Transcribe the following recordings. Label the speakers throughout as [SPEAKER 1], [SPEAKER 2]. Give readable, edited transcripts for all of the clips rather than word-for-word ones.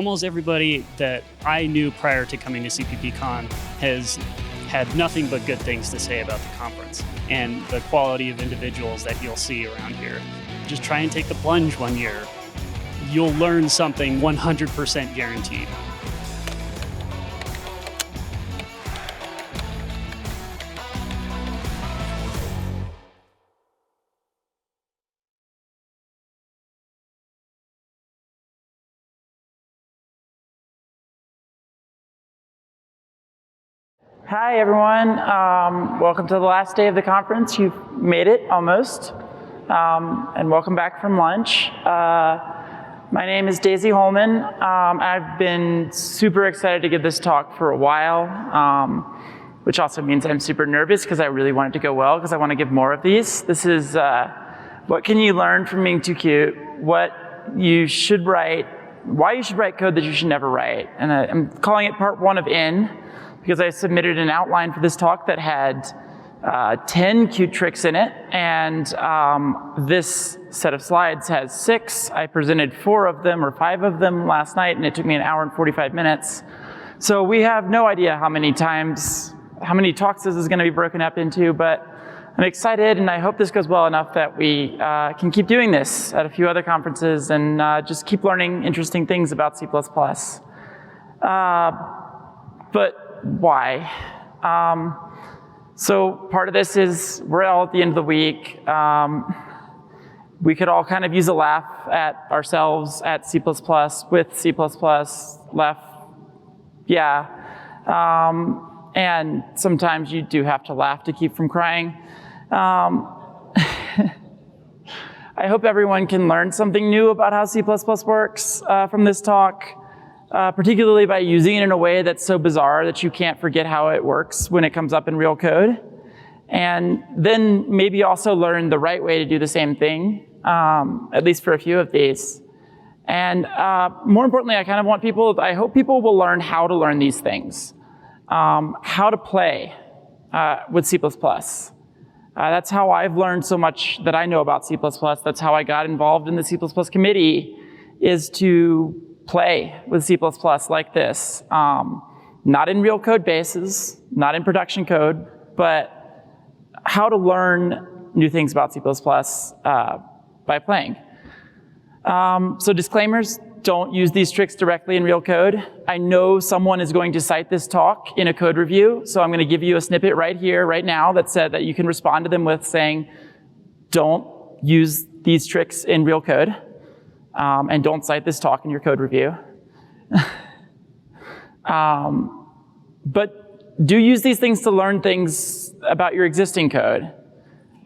[SPEAKER 1] almost everybody that I knew prior to coming to CppCon has had nothing but good things to say about the conference and the quality of individuals that you'll see around here. Just try and take the plunge one year. You'll learn something 100% guaranteed.
[SPEAKER 2] Hi, everyone. Welcome to the last day of the conference. You've made it, almost. And welcome back from lunch. My name is Daisy Hollman. I've been super excited to give this talk for a while, which also means I'm super nervous because I really want it to go well because I want to give more of these. This is what can you learn from being too cute, what you should write, why you should write code that you should never write. And I'm calling it part 1 of N, because I submitted an outline for this talk that had 10 cute tricks in it, and this set of slides has 6. I presented 4 of them or 5 of them last night, and it took me an hour and 45 minutes. So we have no idea how many talks this is gonna be broken up into, but I'm excited, and I hope this goes well enough that we can keep doing this at a few other conferences and just keep learning interesting things about C++. But why? So part of this is we're all at the end of the week. We could all kind of use a laugh at ourselves at C++ with C++, laugh, yeah. And sometimes you do have to laugh to keep from crying. I hope everyone can learn something new about how C++ works from this talk. Particularly by using it in a way that's so bizarre that you can't forget how it works when it comes up in real code. And then maybe also learn the right way to do the same thing, at least for a few of these. And more importantly, I hope people will learn how to learn these things, how to play with C++. That's how I've learned so much that I know about C++. That's how I got involved in the C++ committee, is to play with C++ like this. Not in real code bases, not in production code, but how to learn new things about C++ by playing. So disclaimers, don't use these tricks directly in real code. I know someone is going to cite this talk in a code review, so I'm going to give you a snippet right here, right now, that said that you can respond to them with saying, don't use these tricks in real code. And don't cite this talk in your code review. But do use these things to learn things about your existing code.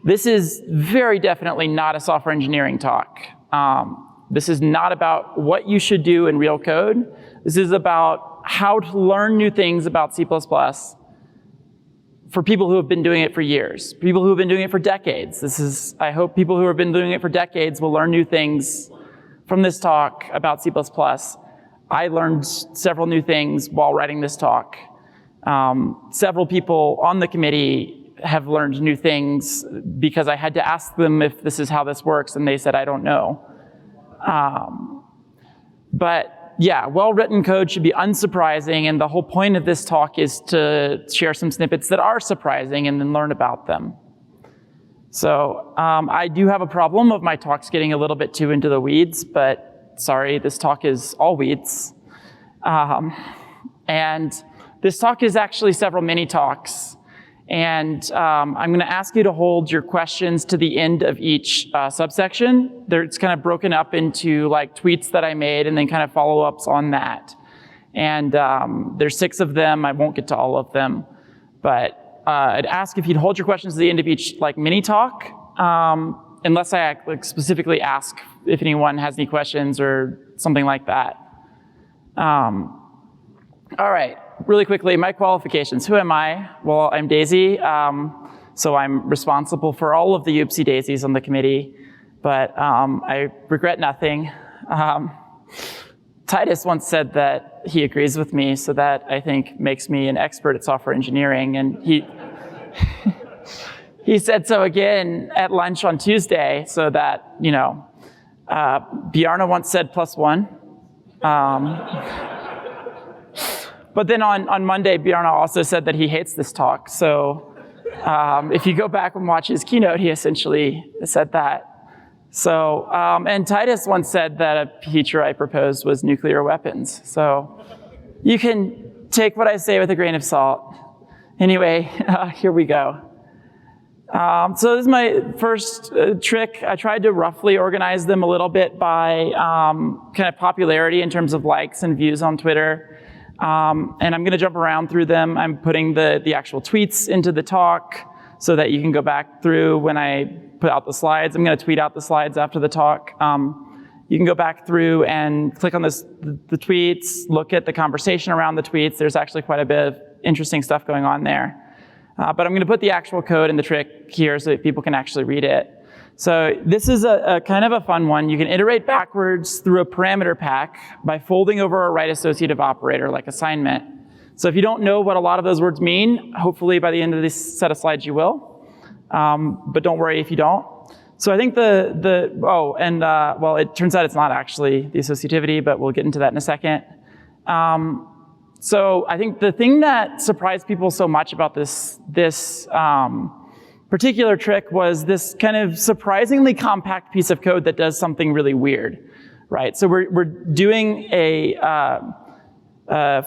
[SPEAKER 2] This is very definitely not a software engineering talk. This is not about what you should do in real code. This is about how to learn new things about C++ for people who have been doing it for years, people who have been doing it for decades. I hope people who have been doing it for decades will learn new things from this talk about C++. I learned several new things while writing this talk. Several people on the committee have learned new things because I had to ask them if this is how this works, and they said, I don't know. But yeah, well-written code should be unsurprising, and the whole point of this talk is to share some snippets that are surprising and then learn about them. So I do have a problem of my talks getting a little bit too into the weeds, but sorry, this talk is all weeds. And this talk is actually several mini talks. And I'm going to ask you to hold your questions to the end of each subsection. It's kind of broken up into like tweets that I made and then kind of follow-ups on that. And there's 6 of them. I won't get to all of them, but I'd ask if you'd hold your questions to the end of each like mini talk, unless I specifically ask if anyone has any questions or something like that. All right, really quickly, my qualifications. Who am I? Well, I'm Daisy, so I'm responsible for all of the oopsie daisies on the committee, but I regret nothing. Titus once said that he agrees with me, so that I think makes me an expert at software engineering, and he said so again at lunch on Tuesday, so that, you know, Bjarne once said +1. But then on Monday, Bjarne also said that he hates this talk. So if you go back and watch his keynote, he essentially said that. So, and Titus once said that a feature I proposed was nuclear weapons. So you can take what I say with a grain of salt. Anyway, here we go. So this is my first trick. I tried to roughly organize them a little bit by kind of popularity in terms of likes and views on Twitter. And I'm going to jump around through them. I'm putting the actual tweets into the talk so that you can go back through when I put out the slides. I'm going to tweet out the slides after the talk. You can go back through and click on the tweets, look at the conversation around the tweets. There's actually quite a bit of interesting stuff going on there. But I'm going to put the actual code and the trick here so that people can actually read it. So this is a kind of a fun one. You can iterate backwards through a parameter pack by folding over a right associative operator like assignment. So if you don't know what a lot of those words mean, hopefully by the end of this set of slides you will. But don't worry if you don't. So I think well, it turns out it's not actually the associativity, but we'll get into that in a second. So I think the thing that surprised people so much about this particular trick was this kind of surprisingly compact piece of code that does something really weird, right? So we're doing a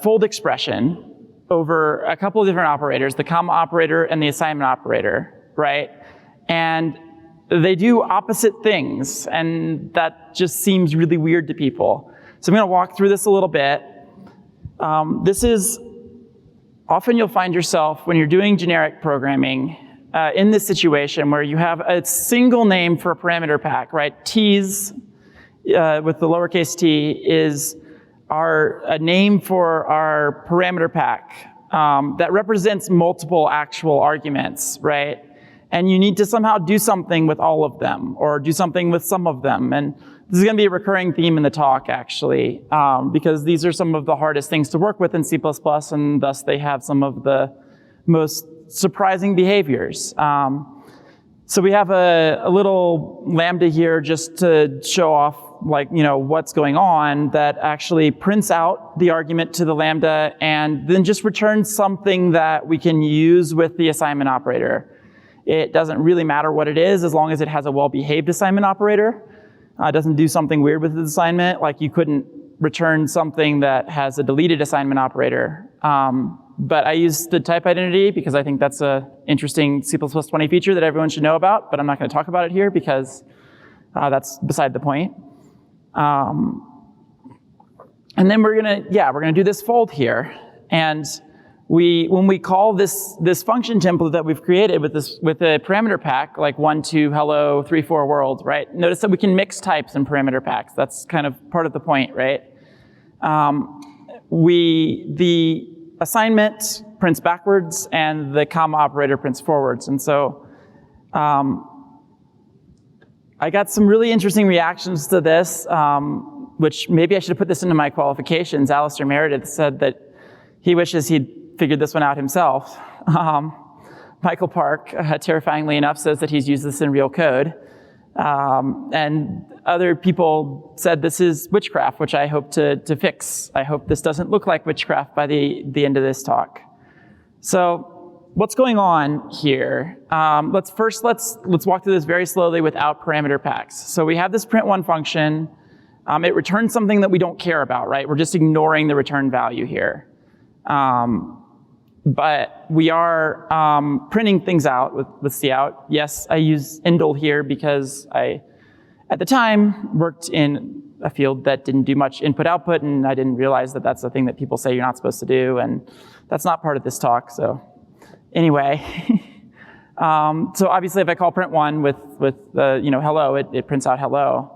[SPEAKER 2] fold expression over a couple of different operators, the comma operator and the assignment operator, right? And they do opposite things, and that just seems really weird to people. So I'm going to walk through this a little bit. This is, often you'll find yourself when you're doing generic programming in this situation where you have a single name for a parameter pack, right? T's with the lowercase t is a name for our parameter pack that represents multiple actual arguments, right? And you need to somehow do something with all of them or do something with some of them. And this is going to be a recurring theme in the talk, actually, because these are some of the hardest things to work with in C++, and thus they have some of the most surprising behaviors. So we have a little lambda here just to show off, like, what's going on, that actually prints out the argument to the lambda and then just returns something that we can use with the assignment operator. It doesn't really matter what it is as long as it has a well-behaved assignment operator. It doesn't do something weird with the assignment, like you couldn't return something that has a deleted assignment operator. But I use the type identity because I think that's an interesting C++ 20 feature that everyone should know about, but I'm not going to talk about it here because that's beside the point. And then we're gonna do this fold here. And when we call this function template that we've created with a parameter pack, like 1, 2, hello, 3, 4 world, right? Notice that we can mix types in parameter packs. That's kind of part of the point, right? The assignment prints backwards and the comma operator prints forwards. And so I got some really interesting reactions to this, which maybe I should have put this into my qualifications. Alistair Meredith said that he wishes he'd figured this one out himself. Michael Park, terrifyingly enough, says that he's used this in real code. And other people said this is witchcraft, which I hope to fix. I hope this doesn't look like witchcraft by the end of this talk. So what's going on here? Let's walk through this very slowly without parameter packs. So we have this print1 function. It returns something that we don't care about, right? We're just ignoring the return value here. But we are printing things out with cout. Yes, I use indle here because I, at the time, worked in a field that didn't do much input-output, and I didn't realize that that's a thing that people say you're not supposed to do, and that's not part of this talk, so anyway. So obviously if I call print1 with hello, it prints out hello.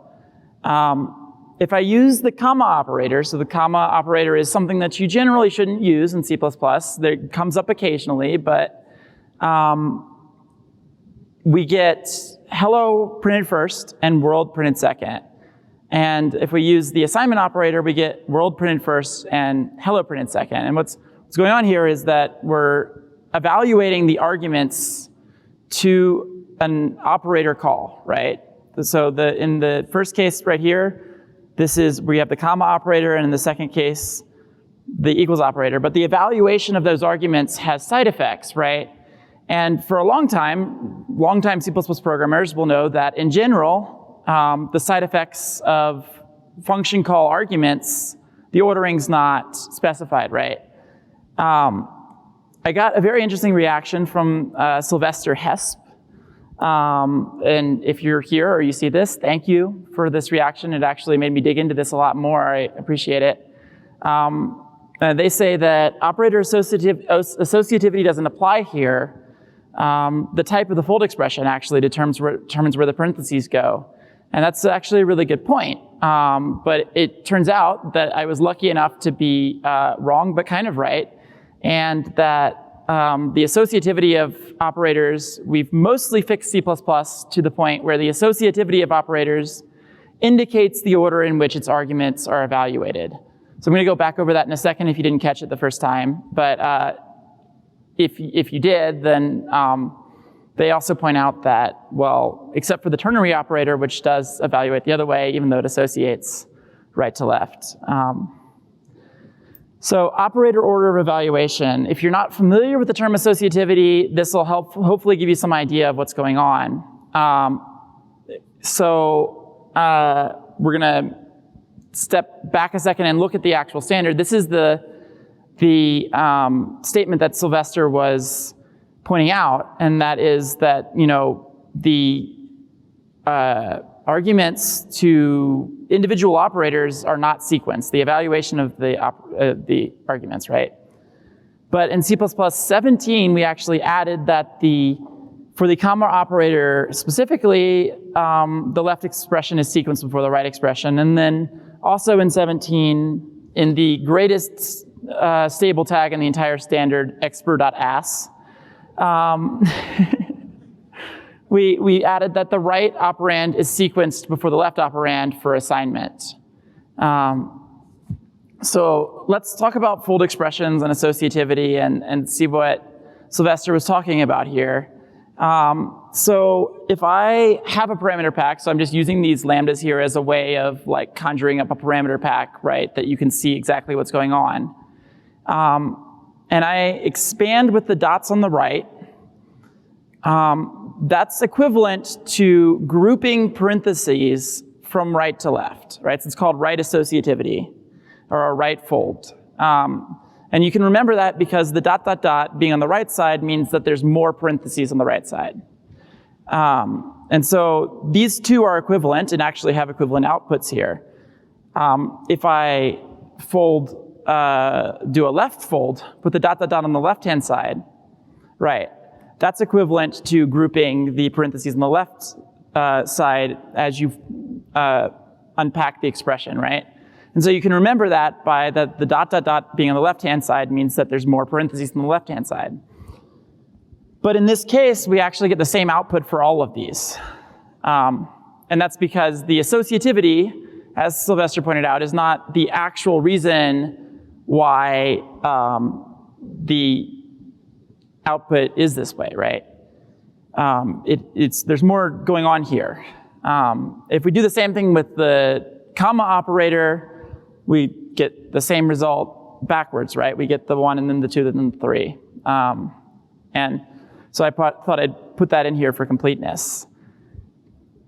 [SPEAKER 2] If I use the comma operator, so the comma operator is something that you generally shouldn't use in C++. That comes up occasionally, but we get hello printed first and world printed second. And if we use the assignment operator, we get world printed first and hello printed second. And what's going on here is that we're evaluating the arguments to an operator call, right? So in the first case right here, This is where you have the comma operator, and in the second case, the equals operator. But the evaluation of those arguments has side effects, right? And for a long time C++ programmers will know that in general, the side effects of function call arguments, the ordering's not specified, right? I got a very interesting reaction from Sylvester Hesp. And if you're here or you see this, thank you for this reaction. It actually made me dig into this a lot more. I appreciate it. They say that operator associativity doesn't apply here. The type of the fold expression actually determines where the parentheses go. And that's actually a really good point. But it turns out that I was lucky enough to be wrong, but kind of right. And that the associativity of operators, we've mostly fixed C++ to the point where the associativity of operators indicates the order in which its arguments are evaluated. So I'm going to go back over that in a second if you didn't catch it the first time. But if you did, then they also point out that, well, except for the ternary operator, which does evaluate the other way, even though it associates right to left. So operator order of evaluation. If you're not familiar with the term associativity, this will help hopefully give you some idea of what's going on. We're going to step back a second and look at the actual standard. This is the statement that Sylvester was pointing out, and that is that, you know, the arguments to individual operators are not sequenced, the evaluation of the arguments, right? But in C++ 17, we actually added that for the comma operator specifically, the left expression is sequenced before the right expression. And then also in 17, in the greatest stable tag in the entire standard, expr.as, we added that the right operand is sequenced before the left operand for assignment. So let's talk about fold expressions and associativity and see what Sylvester was talking about here. So if I have a parameter pack, so I'm just using these lambdas here as a way of like conjuring up a parameter pack, right, that you can see exactly what's going on. And I expand with the dots on the right. That's equivalent to grouping parentheses from right to left, right? So it's called right associativity, or a right fold. And you can remember that because the ... being on the right side means that there's more parentheses on the right side. And so these two are equivalent and actually have equivalent outputs here. If I do a left fold, put the ... on the left-hand side, right, that's equivalent to grouping the parentheses on the left side as you unpack the expression, right? And so you can remember that by the ... being on the left-hand side means that there's more parentheses on the left-hand side. But in this case, we actually get the same output for all of these. And that's because the associativity, as Sylvester pointed out, is not the actual reason why the output is this way, right? There's more going on here. If we do the same thing with the comma operator, we get the same result backwards, right? We get the 1 and then the 2 and then the 3. And so I thought I'd put that in here for completeness.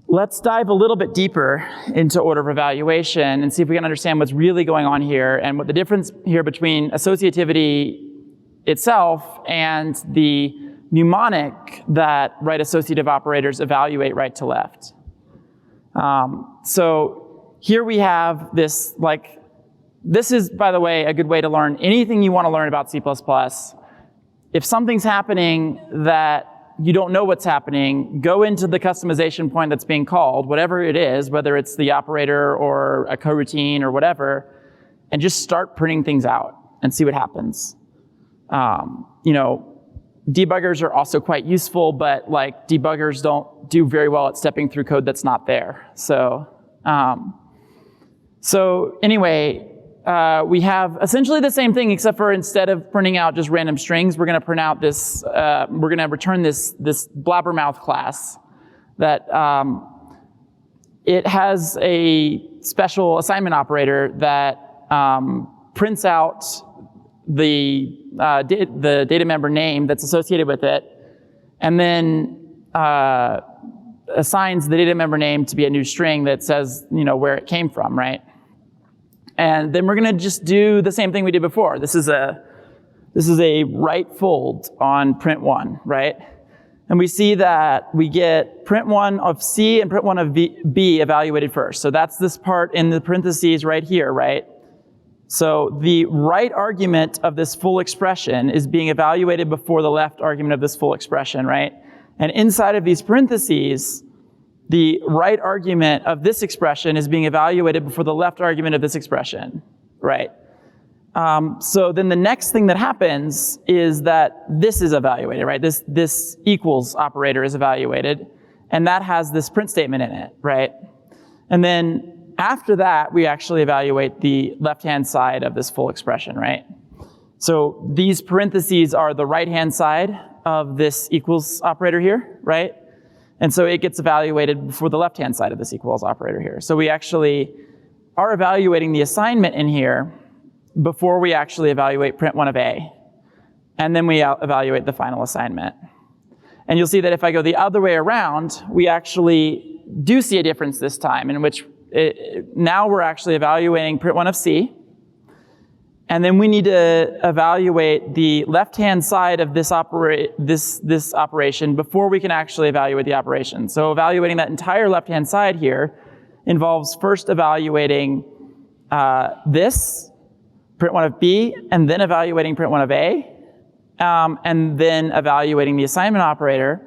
[SPEAKER 2] Let's dive a little bit deeper into order of evaluation and see if we can understand what's really going on here and what the difference here between associativity itself and the mnemonic that right associative operators evaluate right to left. So here we have this, this is, by the way, a good way to learn anything you want to learn about C++. If something's happening that you don't know what's happening, go into the customization point that's being called, whatever it is, whether it's the operator or a coroutine or whatever, and just start printing things out and see what happens. Debuggers are also quite useful, but debuggers don't do very well at stepping through code that's not there. So anyway, we have essentially the same thing, except for instead of printing out just random strings, we're going to print out this, we're going to return this blabbermouth class that it has a special assignment operator that prints out the data member name that's associated with it, and then assigns the data member name to be a new string that says, where it came from, right? And then we're going to just do the same thing we did before. This is a write fold on print1, right? And we see that we get print1 of C and print1 of B evaluated first. So that's this part in the parentheses right here, right? So the right argument of this full expression is being evaluated before the left argument of this full expression, right? And inside of these parentheses, the right argument of this expression is being evaluated before the left argument of this expression, right? So then the next thing that happens is that this is evaluated, right? This equals operator is evaluated, and that has this print statement in it, right? And then after that, we actually evaluate the left-hand side of this full expression, right? So these parentheses are the right-hand side of this equals operator here, right? And so it gets evaluated before the left-hand side of this equals operator here. So we actually are evaluating the assignment in here before we actually evaluate print1 of A. And then we evaluate the final assignment. And you'll see that if I go the other way around, we actually do see a difference this time, in which now we're actually evaluating print1 of C. And then we need to evaluate the left-hand side of this operation before we can actually evaluate the operation. So evaluating that entire left-hand side here involves first evaluating this, print1 of B, and then evaluating print1 of A, and then evaluating the assignment operator.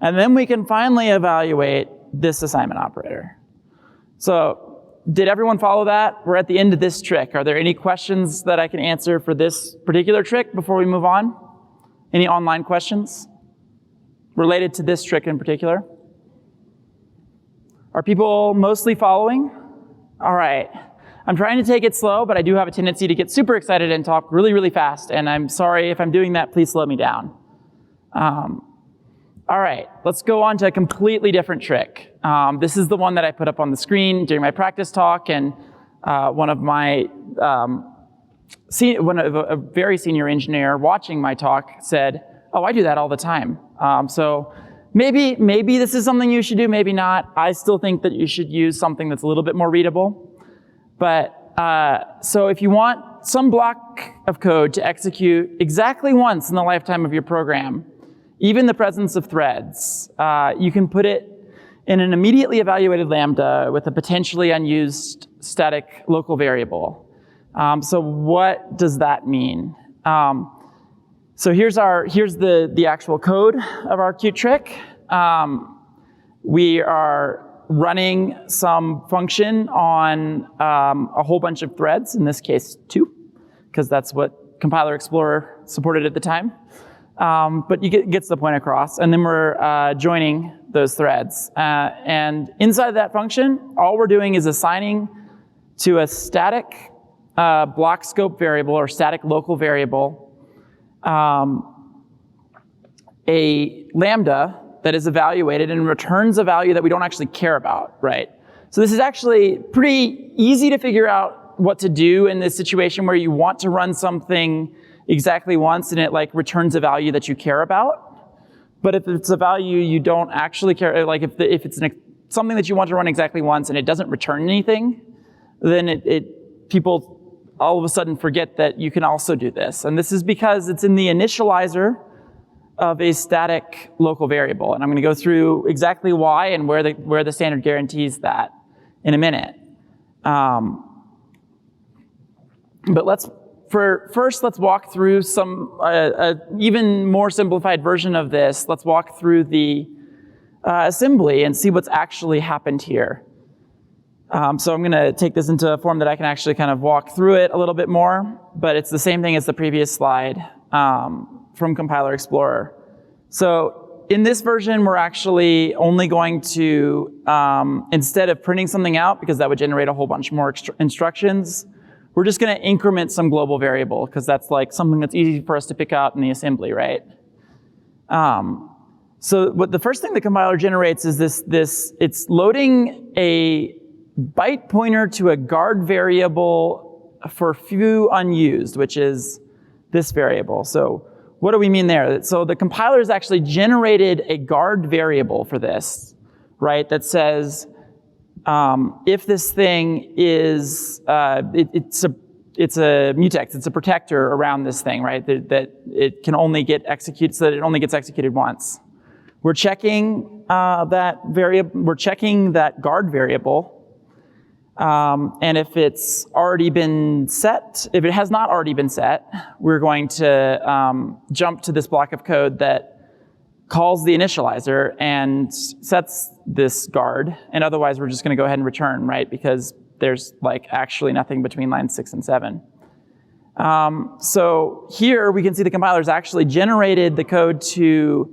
[SPEAKER 2] And then we can finally evaluate this assignment operator. So did everyone follow that? We're at the end of this trick. Are there any questions that I can answer for this particular trick before we move on? Any online questions related to this trick in particular? Are people mostly following? All right. I'm trying to take it slow, but I do have a tendency to get super excited and talk really, really fast. And I'm sorry if I'm doing that, please slow me down. All right, let's go on to a completely different trick. This is the one that I put up on the screen during my practice talk, and one of a very senior engineer watching my talk said, "Oh, I do that all the time." So maybe this is something you should do, maybe not. I still think that you should use something that's a little bit more readable. But so if you want some block of code to execute exactly once in the lifetime of your program, even the presence of threads, you can put it in an immediately evaluated Lambda with a potentially unused static local variable. So what does that mean? So here's the actual code of our cute trick. We are running some function on a whole bunch of threads, in this case 2, because that's what Compiler Explorer supported at the time. But you gets the point across, and then we're joining those threads. And inside that function, all we're doing is assigning to a static block scope variable or static local variable a lambda that is evaluated and returns a value that we don't actually care about, right? So this is actually pretty easy to figure out what to do in this situation where you want to run something exactly once and it returns a value that you care about. But if it's a value you don't actually care, like if it's something that you want to run exactly once and it doesn't return anything, then people all of a sudden forget that you can also do this. And this is because it's in the initializer of a static local variable. And I'm going to go through exactly why and where the standard guarantees that in a minute. But first let's walk through some even more simplified version of this. Let's walk through the assembly and see what's actually happened here. So I'm going to take this into a form that I can actually kind of walk through it a little bit more, but it's the same thing as the previous slide from Compiler Explorer. So in this version, we're actually only going to, instead of printing something out, because that would generate a whole bunch more instructions, we're just going to increment some global variable, because that's like something that's easy for us to pick out in the assembly, right? So what the first thing the compiler generates is this it's loading a byte pointer to a guard variable for foo unused, which is this variable. So what do we mean there? So the compiler has actually generated a guard variable for this, right? That says if this thing is, it's a mutex, it's a protector around this thing, right? That it can only get executed, so that it only gets executed once. We're checking that variable, we're checking that guard variable. And if it's already been set, if it has not already been set, we're going to jump to this block of code that calls the initializer and sets this guard. And otherwise, we're just going to go ahead and return, right? Because there's like actually nothing between lines 6 and 7. So here we can see the compiler's actually generated the code to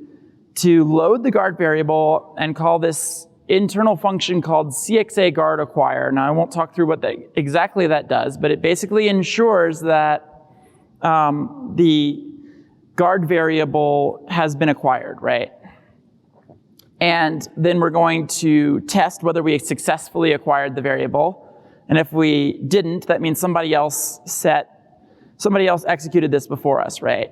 [SPEAKER 2] load the guard variable and call this internal function called CXA_guard acquire. Now I won't talk through what exactly that does, but it basically ensures that the guard variable has been acquired, right? And then we're going to test whether we successfully acquired the variable. And if we didn't, that means somebody else executed this before us, right?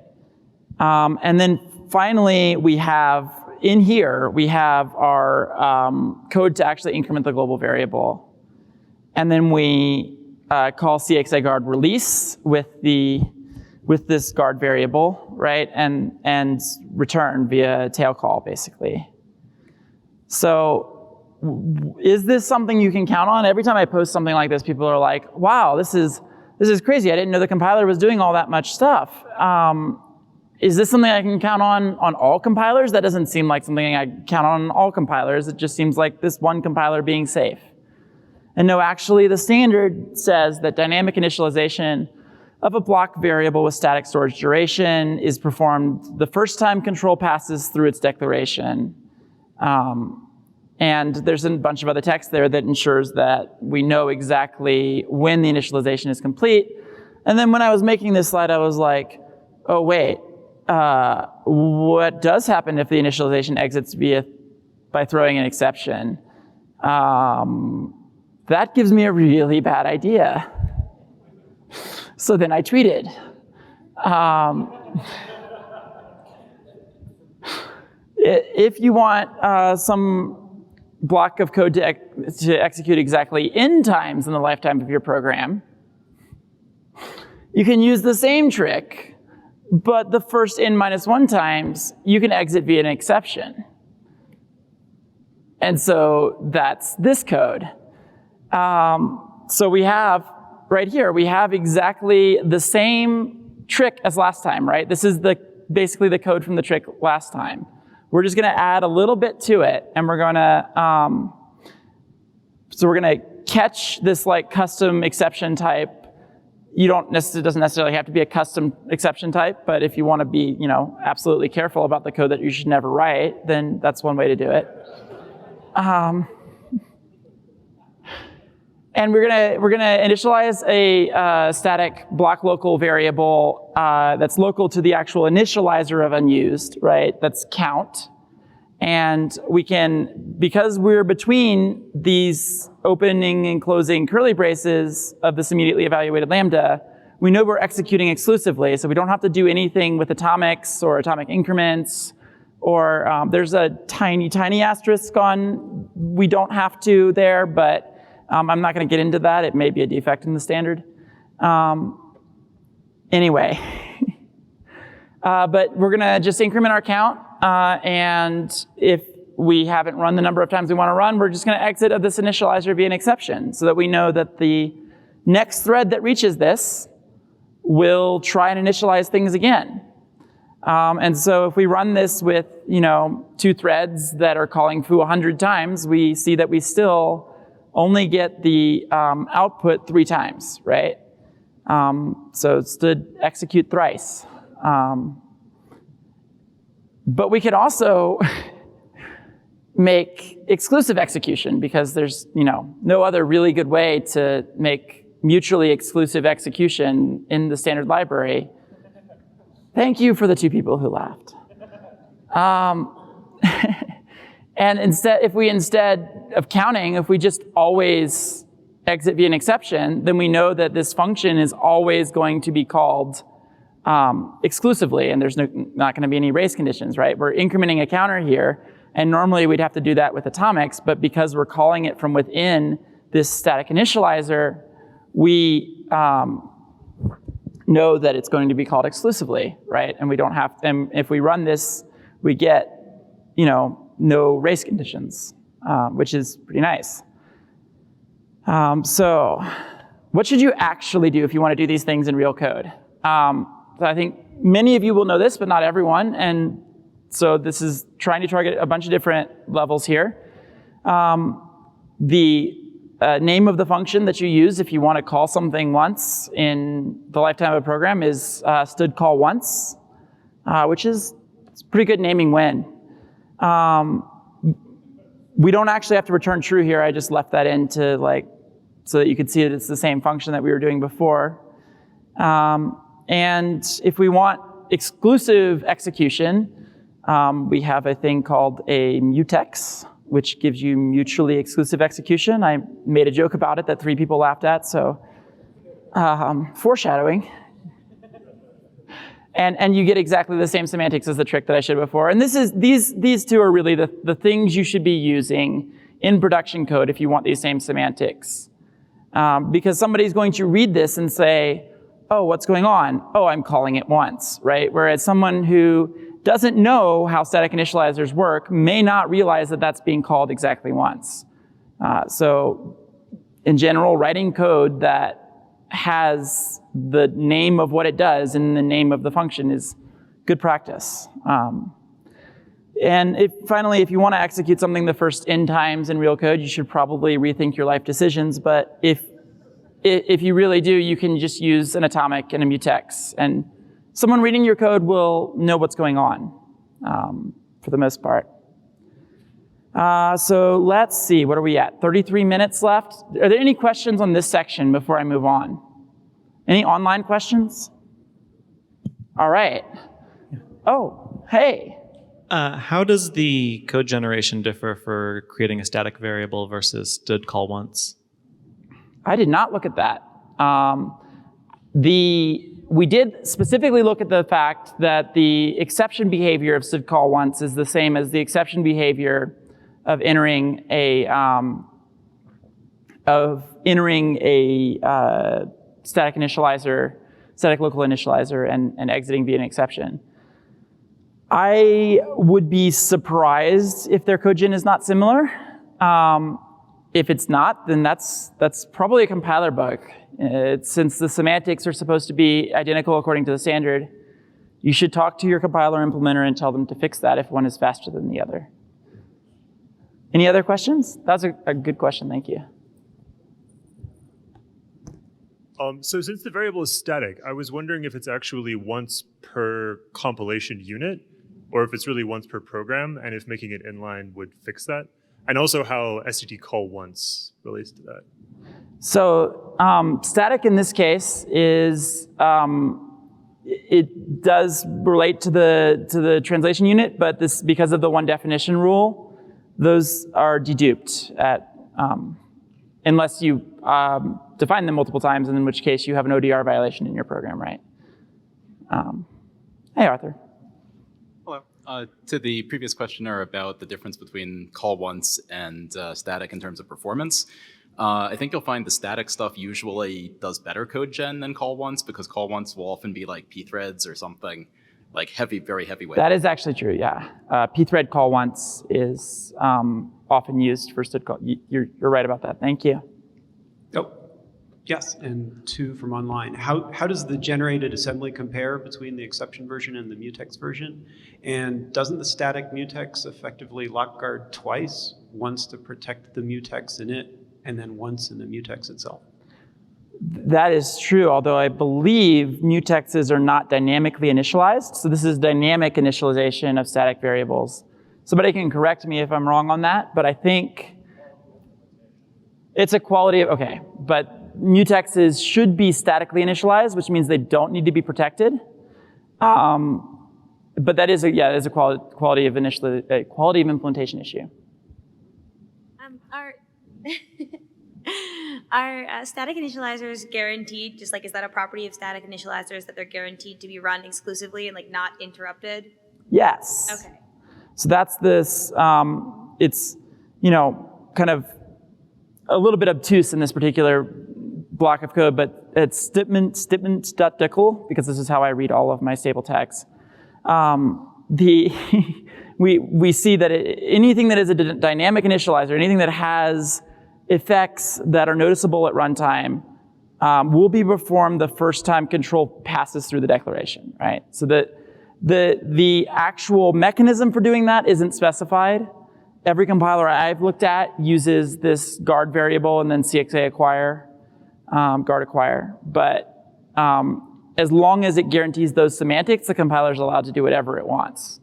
[SPEAKER 2] And then finally, we have in here, we have our code to actually increment the global variable. And then we call CXA_guard release with this guard variable, right? And return via tail call, basically. So is this something you can count on? Every time I post something like this, people are like, wow, this is crazy. I didn't know the compiler was doing all that much stuff. Is this something I can count on all compilers? That doesn't seem like something I count on all compilers. It just seems like this one compiler being safe. And no, actually, the standard says that dynamic initialization of a block variable with static storage duration is performed the first time control passes through its declaration. And there's a bunch of other text there that ensures that we know exactly when the initialization is complete. And then when I was making this slide, I was like, oh, wait. What does happen if the initialization exits by throwing an exception? That gives me a really bad idea. So then I tweeted. If you want some block of code to execute exactly n times in the lifetime of your program, you can use the same trick. But the first n-1 times, you can exit via an exception. And so that's this code. So we have, right here, we have exactly the same trick as last time, right? This is basically the code from the trick last time. We're just going to add a little bit to it, and we're going to, so we're going to catch this like custom exception type. It doesn't necessarily have to be a custom exception type, but if you want to be, absolutely careful about the code that you should never write, then that's one way to do it. And we're gonna initialize a static block local variable that's local to the actual initializer of unused, right? That's count. And we can, because we're between these opening and closing curly braces of this immediately evaluated lambda, we know we're executing exclusively, so we don't have to do anything with atomics or atomic increments, or there's a tiny, tiny asterisk on we don't have to there, but I'm not going to get into that. It may be a defect in the standard. Anyway, but we're going to just increment our count. And if we haven't run the number of times we want to run, we're just going to exit of this initializer via an exception so that we know that the next thread that reaches this will try and initialize things again. And so if we run this with, 2 threads that are calling foo 100 times, we see that we still only get the output 3 times, right? So it's to execute thrice. But we could also make exclusive execution because there's, no other really good way to make mutually exclusive execution in the standard library. Thank you for the 2 people who laughed. And instead of counting, if we just always exit via an exception, then we know that this function is always going to be called exclusively, and there's not going to be any race conditions, right? We're incrementing a counter here, and normally we'd have to do that with atomics, but because we're calling it from within this static initializer, we know that it's going to be called exclusively, right? And we don't have, and if we run this, we get, no race conditions, which is pretty nice. So what should you actually do if you want to do these things in real code? So I think many of you will know this, but not everyone. And so this is trying to target a bunch of different levels here. The name of the function that you use if you want to call something once in the lifetime of a program is std call once, which is a pretty good naming when. We don't actually have to return true here. I just left that in to so that you could see that it's the same function that we were doing before. And if we want exclusive execution, we have a thing called a mutex, which gives you mutually exclusive execution. I made a joke about it that 3 people laughed at, so foreshadowing. And you get exactly the same semantics as the trick that I showed before. And these two are really the things you should be using in production code if you want these same semantics. Because somebody's going to read this and say, oh, what's going on? Oh, I'm calling it once, right? Whereas someone who doesn't know how static initializers work may not realize that that's being called exactly once. So in general, writing code that has the name of what it does and the name of the function is good practice. And finally, if you want to execute something the first n times in real code, you should probably rethink your life decisions. But if you really do, you can just use an atomic and a mutex. And someone reading your code will know what's going on for the most part. So let's see, what are we at? 33 minutes left. Are there any questions on this section before I move on? Any online questions? All right. Oh, hey.
[SPEAKER 3] How does the code generation differ for creating a static variable versus std call once?
[SPEAKER 2] I did not look at that. We did specifically look at the fact that the exception behavior of std call once is the same as the exception behavior of entering a static initializer, static local initializer, and exiting via an exception. I would be surprised if their code gen is not similar. If it's not, then that's probably a compiler bug. Since the semantics are supposed to be identical according to the standard, you should talk to your compiler implementer and tell them to fix that if one is faster than the other. Any other questions? That's a good question, thank you.
[SPEAKER 4] So since the variable is static, I was wondering if it's actually once per compilation unit, or if it's really once per program, and if making it inline would fix that. And also how std call once relates to that.
[SPEAKER 2] So static in this case is, it does relate to the translation unit, but this, because of the one definition rule, those are deduped at, unless you define them multiple times, in which case you have an ODR violation in your program, right? Hey, Arthur.
[SPEAKER 5] Hello. To the previous questioner about the difference between call once and static in terms of performance, I think you'll find the static stuff usually does better code gen than call once, because call once will often be like pthreads or something like heavy, very heavyweight.
[SPEAKER 2] That is actually true, yeah. Pthread call once is often used for std call. You're right about that. Thank you.
[SPEAKER 6] Oh, yes, and 2 from online. How does the generated assembly compare between the exception version and the mutex version? And doesn't the static mutex effectively lock guard twice, once to protect the mutex in it, and then once in the mutex itself?
[SPEAKER 2] That is true, although I believe mutexes are not dynamically initialized. So this is dynamic initialization of static variables. Somebody can correct me if I'm wrong on that, but I think it's a quality of, okay, but mutexes should be statically initialized, which means they don't need to be protected. But that is a quality of implementation issue.
[SPEAKER 7] Are static initializers guaranteed? Just like, is that a property of static initializers that they're guaranteed to be run exclusively and like not interrupted?
[SPEAKER 2] Yes.
[SPEAKER 7] Okay.
[SPEAKER 2] So that's this, it's, kind of a little bit obtuse in this particular block of code, but it's statement.decl, because this is how I read all of my stable tags. We see that anything that is a dynamic initializer, anything that has effects that are noticeable at runtime, will be performed the first time control passes through the declaration, right? So the actual mechanism for doing that isn't specified. Every compiler I've looked at uses this guard variable and then CXA acquire, guard acquire. But as long as it guarantees those semantics, the compiler is allowed to do whatever it wants.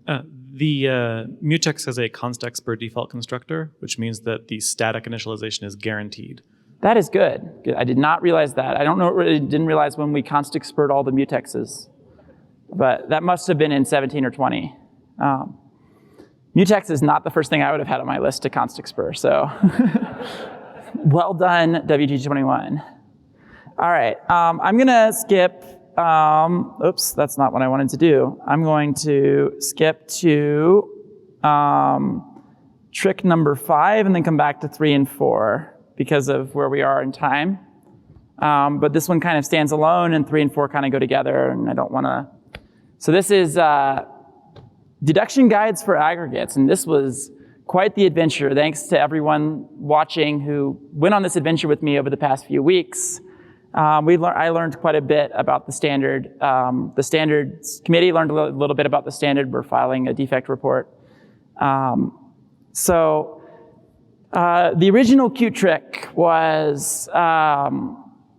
[SPEAKER 3] The mutex has a const per default constructor, which means that the static initialization is guaranteed.
[SPEAKER 2] That is good. I did not realize that. I don't know, really didn't realize when we const expert all the mutexes, but that must have been in 17 or 20. Mutex is not the first thing I would have had on my list to const expert, so well done, WG21. All right, I'm gonna skip, oops, that's not what I wanted to do. I'm going to skip to trick number 5 and then come back to 3 and 4 because of where we are in time. But this one kind of stands alone and 3 and 4 kind of go together, and I don't wanna. So this is deduction guides for aggregates, and this was quite the adventure. Thanks to everyone watching who went on this adventure with me over the past few weeks. I learned quite a bit about the standard. The standards committee learned a little bit about the standard. We're filing a defect report. So the original cute trick was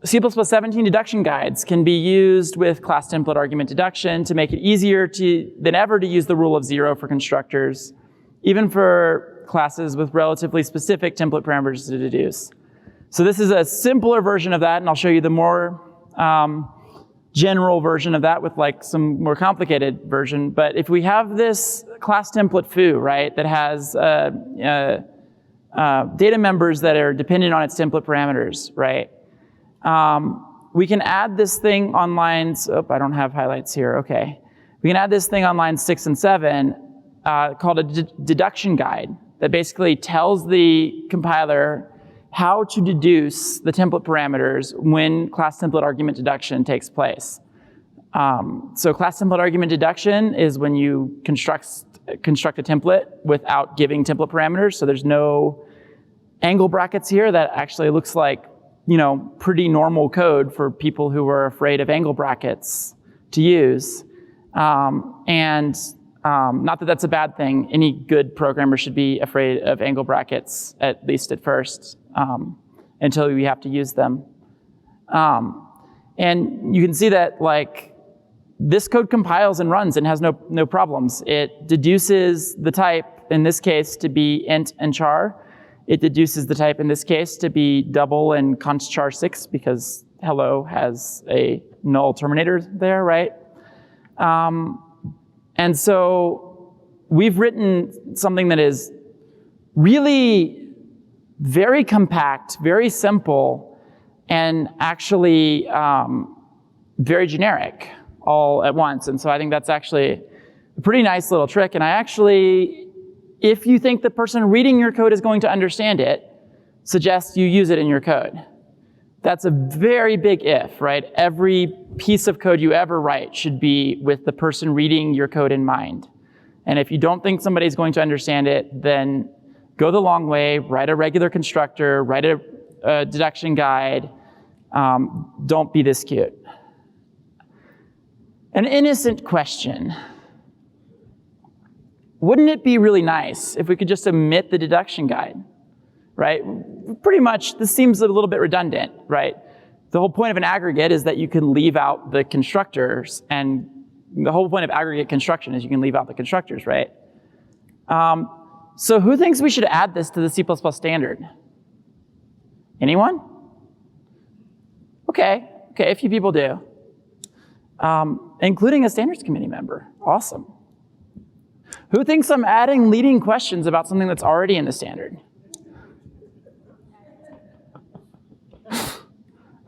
[SPEAKER 2] C++17 deduction guides can be used with class template argument deduction to make it easier than ever to use the rule of 0 for constructors, even for classes with relatively specific template parameters to deduce. So this is a simpler version of that, and I'll show you the more general version of that with like some more complicated version. But if we have this class template foo, right, that has data members that are dependent on its template parameters, right? We can add this thing on lines, oh, I don't have highlights here, okay. We can add this thing on lines 6 and 7 called a deduction guide that basically tells the compiler how to deduce the template parameters when class template argument deduction takes place. So class template argument deduction is when you construct a template without giving template parameters. So there's no angle brackets here. That actually looks like, pretty normal code for people who are afraid of angle brackets to use. Not that that's a bad thing. Any good programmer should be afraid of angle brackets, at least at first, until we have to use them. And you can see that like this code compiles and runs and has no problems. It deduces the type, in this case, to be int and char. It deduces the type in this case to be double and const char 6 because hello has a null terminator there, right? And so we've written something that is really very compact, very simple, and actually very generic all at once. And so I think that's actually a pretty nice little trick. And I actually, if you think the person reading your code is going to understand it, suggest you use it in your code. That's a very big if, right? Every piece of code you ever write should be with the person reading your code in mind. And if you don't think somebody's going to understand it, then go the long way, write a regular constructor, write a deduction guide. Don't be this cute. An innocent question. Wouldn't it be really nice if we could just omit the deduction guide, right? Pretty much, this seems a little bit redundant, right? The whole point of an aggregate is that you can leave out the constructors, and the whole point of aggregate construction is you can leave out the constructors, right? So who thinks we should add this to the C++ standard? Anyone? Okay, a few people do. Including a standards committee member. Awesome. Who thinks I'm adding leading questions about something that's already in the standard?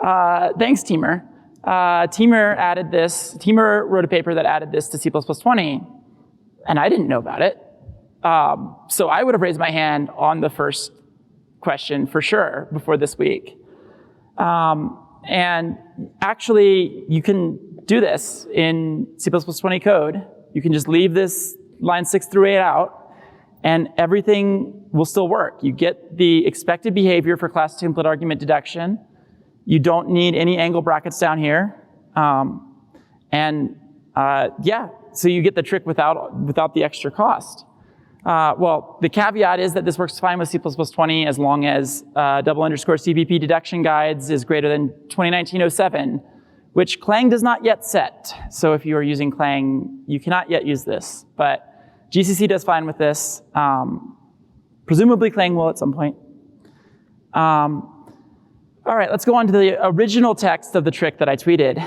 [SPEAKER 2] Thanks, Teamer. Teamer wrote a paper that added this to C++20, and I didn't know about it. So I would have raised my hand on the first question for sure before this week. And actually, you can do this in C++20 code. You can just leave this line 6 through 8 out, and everything will still work. You get the expected behavior for class template argument deduction. You don't need any angle brackets down here. Yeah, so you get the trick without the extra cost. Well, the caveat is that this works fine with C++20 as long as _CPP deduction guides is greater than 2019-07, which Clang does not yet set. So if you are using Clang, you cannot yet use this. But GCC does fine with this. Presumably Clang will at some point. All right, let's go on to the original text of the trick that I tweeted.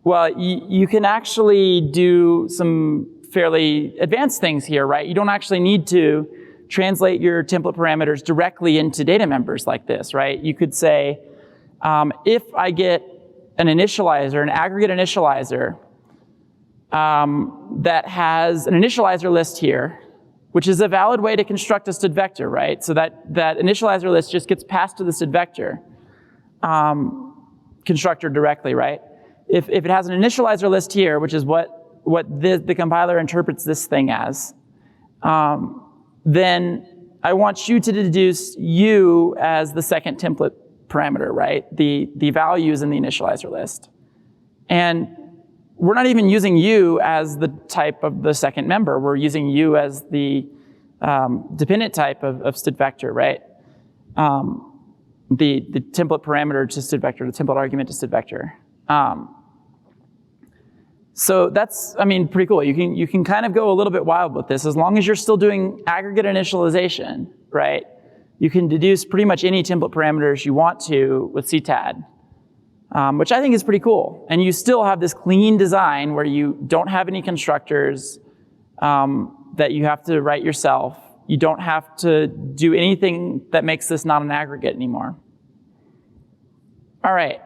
[SPEAKER 2] Well, you can actually do some fairly advanced things here, right? You don't actually need to translate your template parameters directly into data members like this, right? You could say, if I get an initializer, an aggregate initializer, that has an initializer list here, which is a valid way to construct a std vector, right? So that initializer list just gets passed to the std vector constructor directly, right? If it has an initializer list here, which is what the compiler interprets this thing as, then I want you to deduce u as the second template parameter, right? The values in the initializer list. And we're not even using u as the type of the second member. We're using u as the dependent type of std vector, right? The template parameter to std vector, the template argument to std vector. So that's, I mean, pretty cool. You can kind of go a little bit wild with this as long as you're still doing aggregate initialization, right? You can deduce pretty much any template parameters you want to with CTAD, which I think is pretty cool. And you still have this clean design where you don't have any constructors that you have to write yourself. You don't have to do anything that makes this not an aggregate anymore. All right,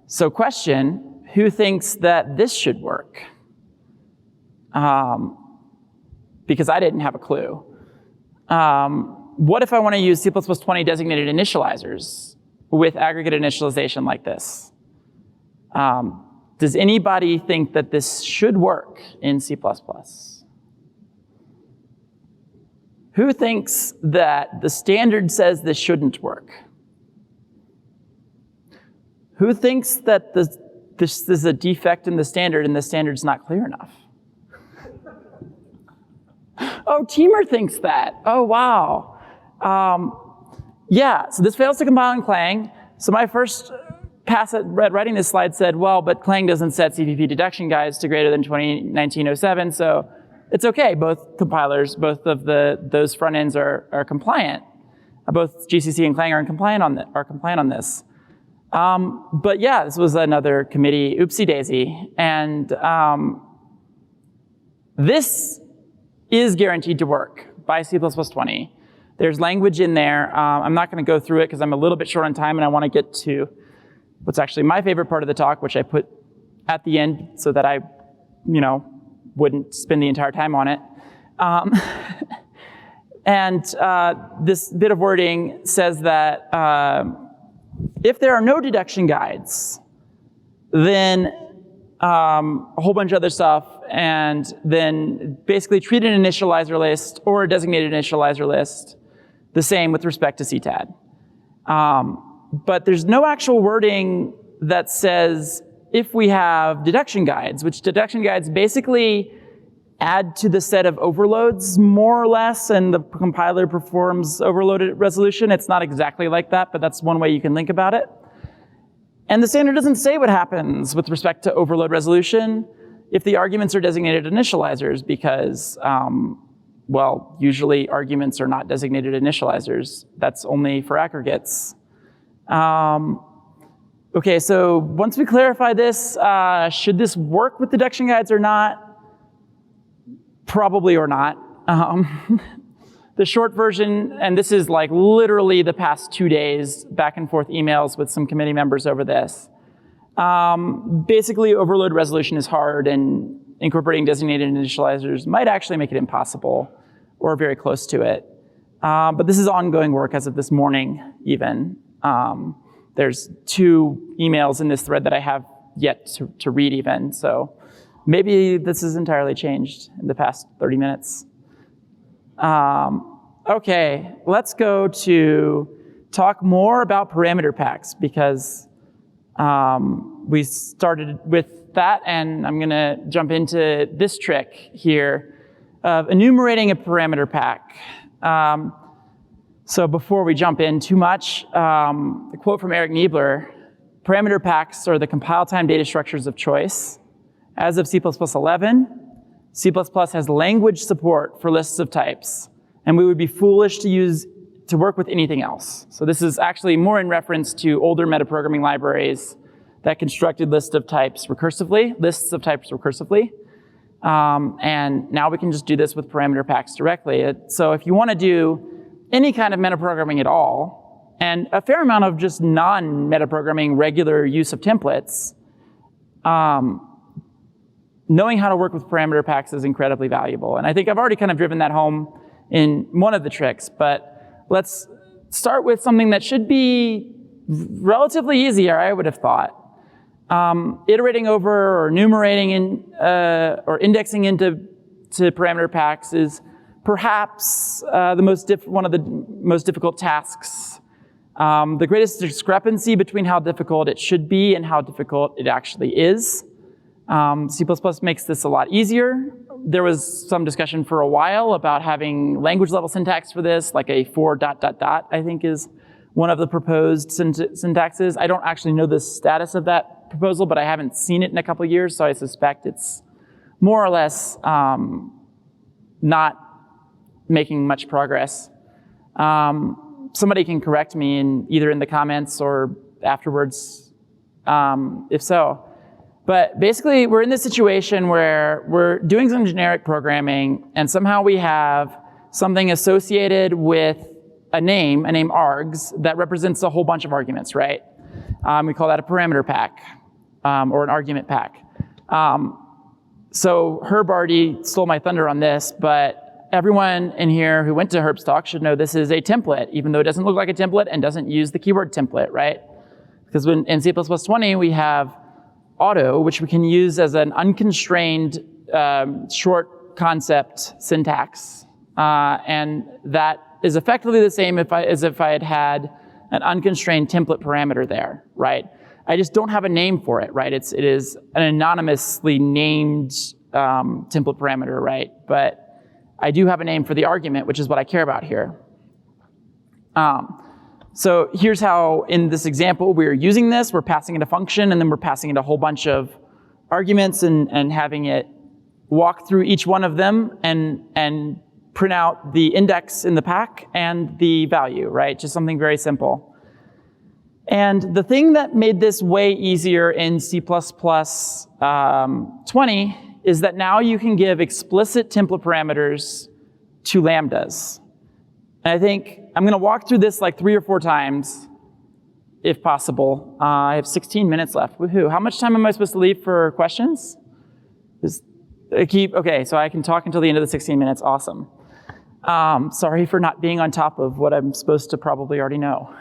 [SPEAKER 2] so question. Who thinks that this should work? Because I didn't have a clue. What if I want to use C++20 designated initializers with aggregate initialization like this? Does anybody think that this should work in C++? Who thinks that the standard says this shouldn't work? Who thinks that this is a defect in the standard and the standard's not clear enough? Oh, Teamer thinks that. Oh, wow. Yeah, so this fails to compile in Clang. So my first pass at writing this slide said, well, but Clang doesn't set CPP deduction guides to greater than 2019-07, so it's okay. Both compilers, both of those front ends are compliant. Both GCC and Clang are compliant on this. But yeah, this was another committee oopsie daisy. And this is guaranteed to work by C++20. There's language in there. I'm not going to go through it because I'm a little bit short on time and I want to get to what's actually my favorite part of the talk, which I put at the end so that I, wouldn't spend the entire time on it. And this bit of wording says that if there are no deduction guides, then a whole bunch of other stuff, and then basically treat an initializer list or a designated initializer list the same with respect to CTAD. But there's no actual wording that says if we have deduction guides, which deduction guides basically add to the set of overloads more or less, and the compiler performs overloaded resolution. It's not exactly like that, but that's one way you can think about it. And the standard doesn't say what happens with respect to overload resolution if the arguments are designated initializers because, well, usually arguments are not designated initializers. That's only for aggregates. Okay, so once we clarify this, should this work with deduction guides or not? Probably or not. The short version, and this is like literally the past 2 days, back and forth emails with some committee members over this. Basically, overload resolution is hard, and incorporating designated initializers might actually make it impossible, or very close to it. But this is ongoing work as of this morning, even. There's 2 emails in this thread that I have yet to read even, so maybe this has entirely changed in the past 30 minutes. Okay, let's go to talk more about parameter packs, because we started with that, and I'm gonna jump into this trick here of enumerating a parameter pack. So before we jump in too much, the quote from Eric Niebler, parameter packs are the compile time data structures of choice. As of C++11, C++ has language support for lists of types, and we would be foolish to work with anything else. So this is actually more in reference to older metaprogramming libraries that constructed lists of types recursively. And now we can just do this with parameter packs directly. So if you want to do any kind of metaprogramming at all, and a fair amount of just non-metaprogramming regular use of templates, knowing how to work with parameter packs is incredibly valuable. And I think I've already kind of driven that home in one of the tricks, but let's start with something that should be relatively easier, I would have thought. Iterating over or enumerating or indexing into parameter packs is perhaps one of the most difficult tasks. The greatest discrepancy between how difficult it should be and how difficult it actually is. C++ makes this a lot easier. There was some discussion for a while about having language level syntax for this, like a for ... I think is one of the proposed syntaxes. I don't actually know the status of that proposal, but I haven't seen it in a couple of years, so I suspect it's more or less not making much progress. Somebody can correct me either in the comments or afterwards, if so. But basically, we're in this situation where we're doing some generic programming, and somehow we have something associated with a name args, that represents a whole bunch of arguments, right? We call that a parameter pack, or an argument pack. So Herb already stole my thunder on this, but everyone in here who went to Herb's talk should know this is a template, even though it doesn't look like a template and doesn't use the keyword template, right? Because in C++20, we have auto, which we can use as an unconstrained short concept syntax. And that is effectively the same as if I had an unconstrained template parameter there, right? I just don't have a name for it, right? It is an anonymously named template parameter, right? But I do have a name for the argument, which is what I care about here. So here's how, in this example, we're using this. We're passing it a function, and then we're passing it a whole bunch of arguments and having it walk through each one of them and print out the index in the pack and the value, right? Just something very simple. And the thing that made this way easier in C++ 20 is that now you can give explicit template parameters to lambdas. And I think I'm going to walk through this like 3 or 4 times, if possible. I have 16 minutes left. Woohoo! How much time am I supposed to leave for questions? Okay, so I can talk until the end of the 16 minutes. Awesome. Sorry for not being on top of what I'm supposed to probably already know.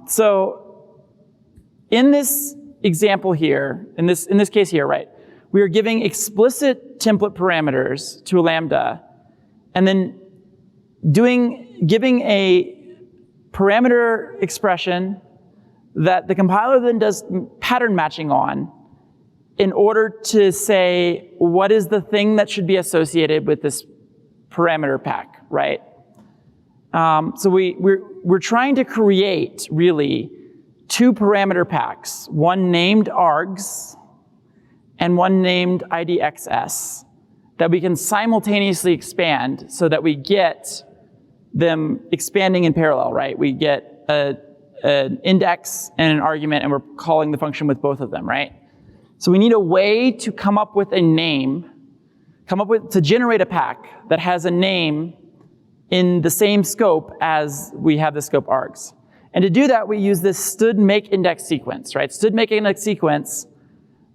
[SPEAKER 2] So in this example here, in this case here, right, we are giving explicit template parameters to a lambda, and then giving a parameter expression that the compiler then does pattern matching on in order to say what is the thing that should be associated with this parameter pack, right? So we're trying to create, really, 2 parameter packs, one named args and one named idxs, that we can simultaneously expand so that we get them expanding in parallel, right? We get an index and an argument, and we're calling the function with both of them, right? So we need a way to come up with a name, to generate a pack that has a name in the same scope as we have the scope args. And to do that, we use this std make index sequence, right? Std make index sequence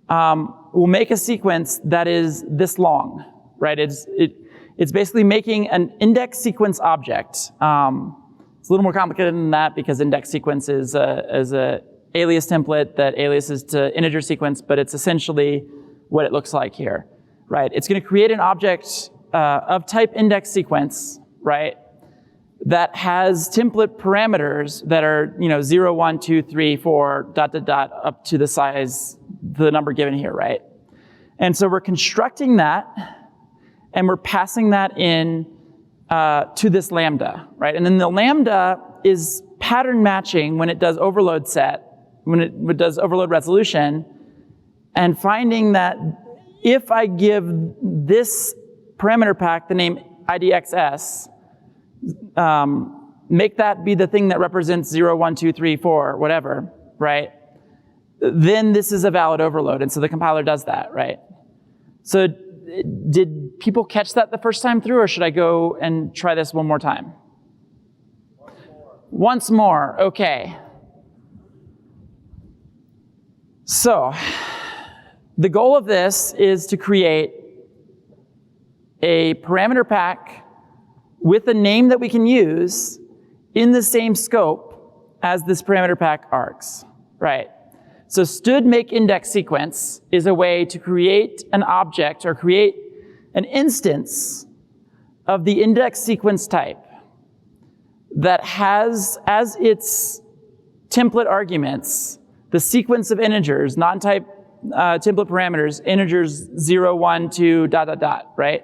[SPEAKER 2] will make a sequence that is this long, right? It's basically making an index sequence object. It's a little more complicated than that because index sequence is a alias template that aliases to integer sequence, but it's essentially what it looks like here, right? It's going to create an object of type index sequence, right, that has template parameters that are 0, 1, 2, 3, 4, ... up to the size, the number given here, right? And so we're constructing that, and we're passing that in to this lambda, right? And then the lambda is pattern matching when it does overload set, when it does overload resolution, and finding that if I give this parameter pack the name IDXS, make that be the thing that represents 0, 1, 2, 3, 4, whatever, right? Then this is a valid overload, and so the compiler does that, right? So did people catch that the first time through, or should I go and try this one more time? Once more, okay. So the goal of this is to create a parameter pack with a name that we can use in the same scope as this parameter pack args, right? So std make index sequence is a way to create an object or create an instance of the index sequence type that has as its template arguments the sequence of integers, non-type template parameters, integers 0, 1, 2, ... right?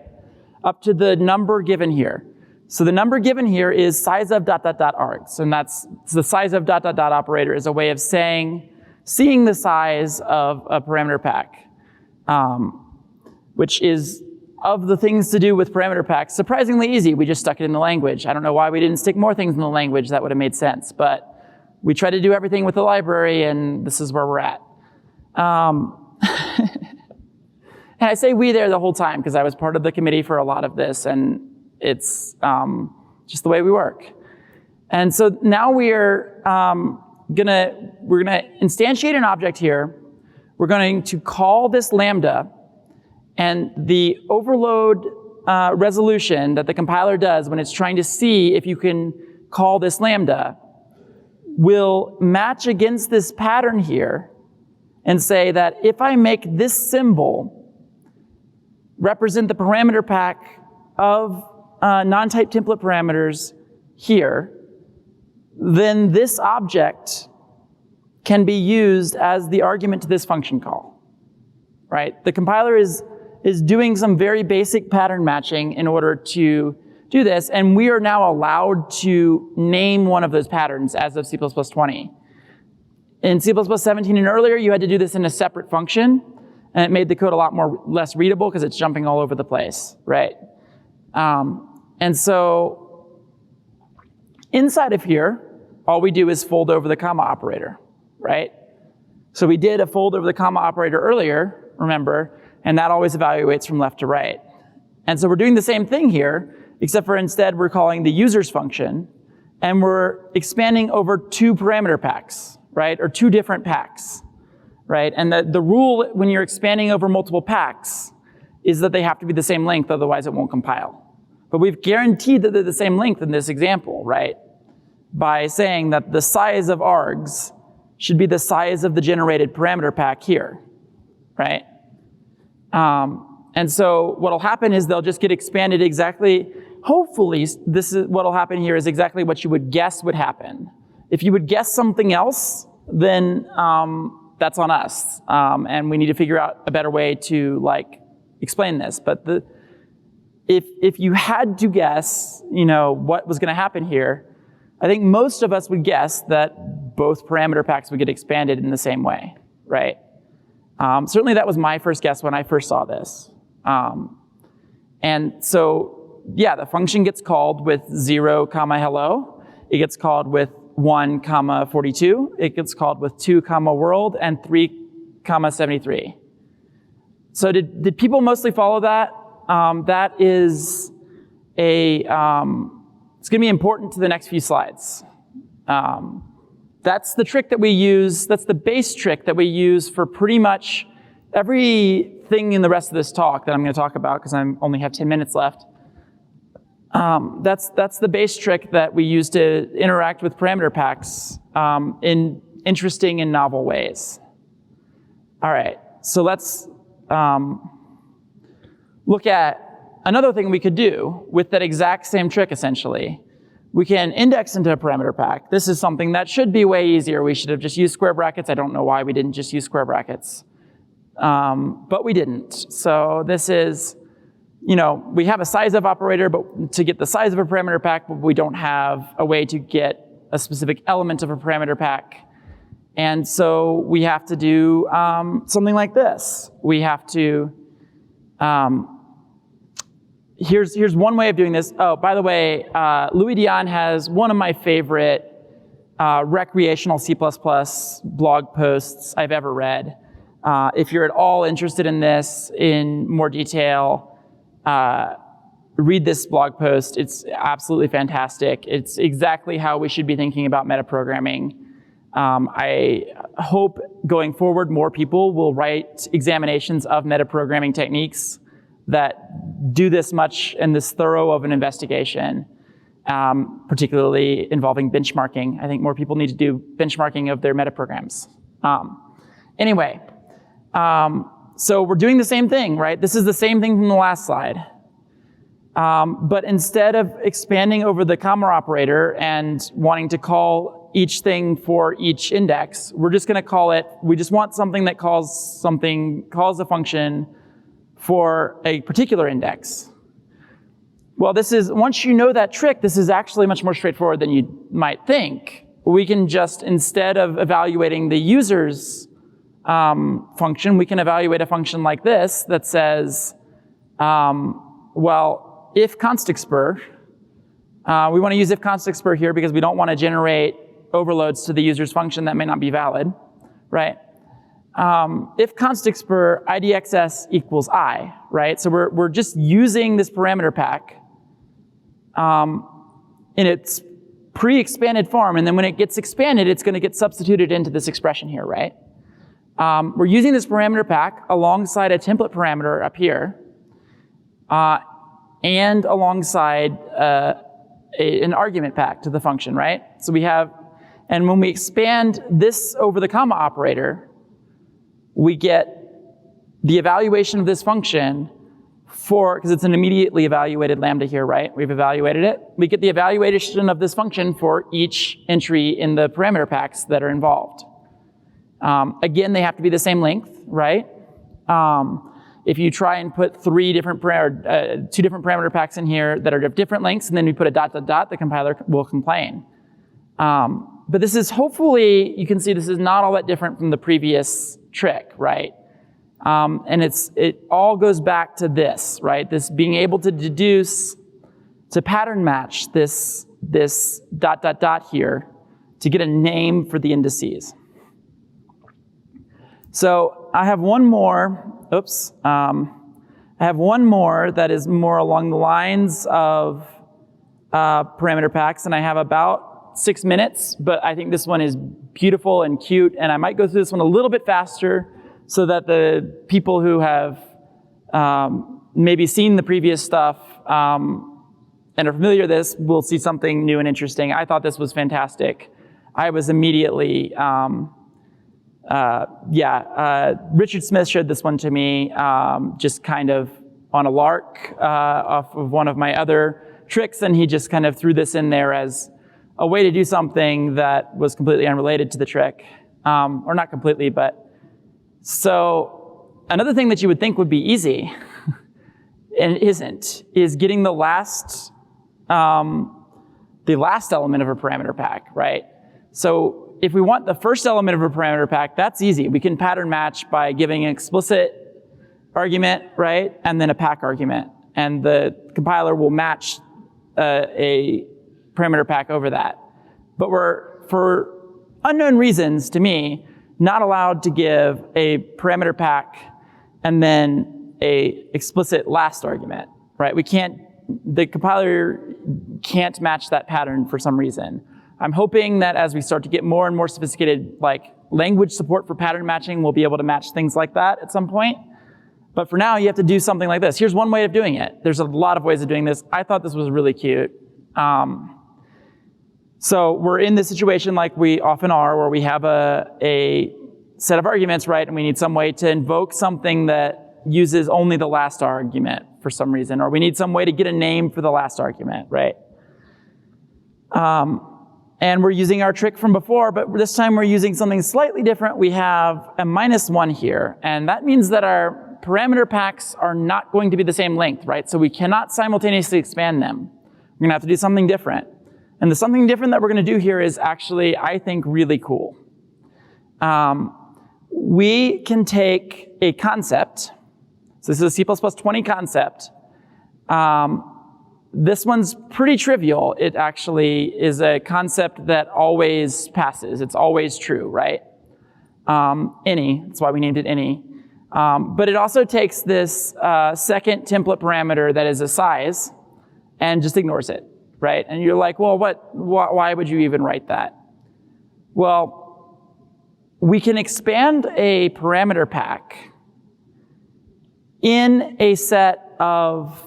[SPEAKER 2] Up to the number given here. So the number given here is size of ... args, and that's the size of ... operator is a way of seeing the size of a parameter pack, which is, of the things to do with parameter packs, surprisingly easy. We just stuck it in the language. I don't know why we didn't stick more things in the language. That would have made sense, but we tried to do everything with the library, and this is where we're at. And I say we there the whole time because I was part of the committee for a lot of this, and it's just the way we work. And so now we're gonna instantiate an object here. We're going to call this lambda, and the overload resolution that the compiler does when it's trying to see if you can call this lambda will match against this pattern here and say that if I make this symbol represent the parameter pack of non-type template parameters here, then this object can be used as the argument to this function call, right? The compiler is doing some very basic pattern matching in order to do this, and we are now allowed to name one of those patterns as of C++20. In C++17 and earlier, you had to do this in a separate function, and it made the code a lot less readable because it's jumping all over the place, right? And so inside of here, all we do is fold over the comma operator, right? So we did a fold over the comma operator earlier, remember, and that always evaluates from left to right. And so we're doing the same thing here, except for instead we're calling the users function, and we're expanding over two parameter packs, right? Or two different packs, right? And the rule when you're expanding over multiple packs is that they have to be the same length, otherwise it won't compile. But we've guaranteed that they're the same length in this example, right? By saying that the size of args should be the size of the generated parameter pack here, right? And so what'll happen is they'll just get expanded exactly, hopefully this is what'll happen here is exactly what you would guess would happen. If you would guess something else, then that's on us. And we need to figure out a better way to explain this. But if you had to guess, what was gonna happen here, I think most of us would guess that both parameter packs would get expanded in the same way, right? Certainly that was my first guess when I first saw this. And so, yeah, the function gets called with 0, hello. It gets called with 1, 42. It gets called with 2, world, and 3, 73. So did people mostly follow that? That is a It's going to be important to the next few slides. That's the trick that we use, that's the base trick that we use for pretty much everything in the rest of this talk that I'm going to talk about because I only have 10 minutes left. That's the base trick that we use to interact with parameter packs in interesting and novel ways. All right, so let's look at another thing we could do with that exact same trick, essentially. We can index into a parameter pack. This is something that should be way easier. We should have just used square brackets. I don't know why we didn't just use square brackets. But we didn't. So this is, we have a size of operator but to get the size of a parameter pack, but we don't have a way to get a specific element of a parameter pack. And so we have to do something like this. We have to, here's one way of doing this. Oh, by the way, Louis Dion has one of my favorite recreational C++ blog posts I've ever read. If you're at all interested in this in more detail, read this blog post. It's absolutely fantastic. It's exactly how we should be thinking about metaprogramming. I hope going forward more people will write examinations of metaprogramming techniques that do this much and this thorough of an investigation, particularly involving benchmarking. I think more people need to do benchmarking of their metaprograms. Anyway, so we're doing the same thing, right? This is the same thing from the last slide. But instead of expanding over the comma operator and wanting to call each thing for each index, we're just going to call it, we just want something that calls a function for a particular index. Well, this is, once you know that trick, this is actually much more straightforward than you might think. We can just, instead of evaluating the user's function, we can evaluate a function like this that says, well, if const expr, we want to use if const expr here because we don't want to generate overloads to the user's function that may not be valid, right? If const expr idxs equals I, right? So we're just using this parameter pack in its pre-expanded form, and then when it gets expanded, it's going to get substituted into this expression here, right? We're using this parameter pack alongside a template parameter up here, and alongside an argument pack to the function, right? So we have, and when we expand this over the comma operator, we get the evaluation of this function for, because it's an immediately evaluated lambda here, right? We've evaluated it. We get the evaluation of this function for each entry in the parameter packs that are involved. Again, they have to be the same length, right? If you try and put two different parameter packs in here that are of different lengths, and then we put a ... the compiler will complain. But this is, hopefully, you can see this is not all that different from the previous trick, right? And it all goes back to this, right? This being able to deduce, to pattern match this ... here to get a name for the indices. So I have one more, I have one more that is more along the lines of parameter packs, and I have about 6 minutes, but I think this one is beautiful and cute, and I might go through this one a little bit faster so that the people who have maybe seen the previous stuff and are familiar with this will see something new and interesting. I thought this was fantastic. I was immediately, Richard Smith showed this one to me just kind of on a lark off of one of my other tricks, and he just kind of threw this in there as a way to do something that was completely unrelated to the trick, or not completely, but so another thing that you would think would be easy, and it isn't, is getting the last element of a parameter pack, right? So if we want the first element of a parameter pack, that's easy. We can pattern match by giving an explicit argument, right, and then a pack argument, and the compiler will match a parameter pack over that. But we're, for unknown reasons to me, not allowed to give a parameter pack and then a explicit last argument, right? We can't the compiler can't match that pattern for some reason. I'm hoping that as we start to get more and more sophisticated, like language support for pattern matching, we'll be able to match things like that at some point. But for now, you have to do something like this. Here's one way of doing it. There's a lot of ways of doing this. I thought this was really cute. So we're in this situation like we often are, where we have a set of arguments, right? And we need some way to invoke something that uses only the last argument for some reason, or we need some way to get a name for the last argument, right? And we're using our trick from before, but this time we're using something slightly different. We have a -1 here, and that means that our parameter packs are not going to be the same length, right? So we cannot simultaneously expand them. We're gonna have to do something different. And the something different that we're gonna do here is actually, I think, really cool. We can take a concept. So this is a C++20 concept. This one's pretty trivial. It actually is a concept that always passes. It's always true, right? Any, that's why we named it any. But it also takes this second template parameter that is a size and just ignores it, right? And you're like, well, why would you even write that? Well, we can expand a parameter pack in a set of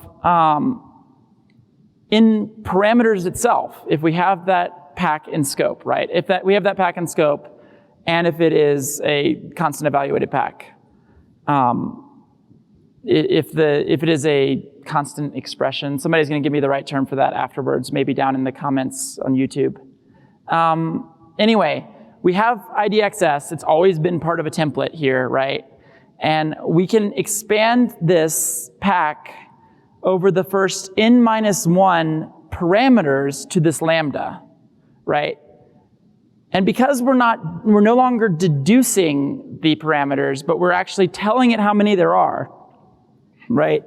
[SPEAKER 2] in parameters itself, if we have that pack in scope, right? If we have that pack in scope, and if it is a constant evaluated pack. If it is a constant expression, somebody's gonna give me the right term for that afterwards, maybe down in the comments on YouTube. Anyway, we have IDXS, it's always been part of a template here, right? And we can expand this pack over the first n-1 parameters to this lambda, right? And because we're no longer deducing the parameters, but we're actually telling it how many there are, right?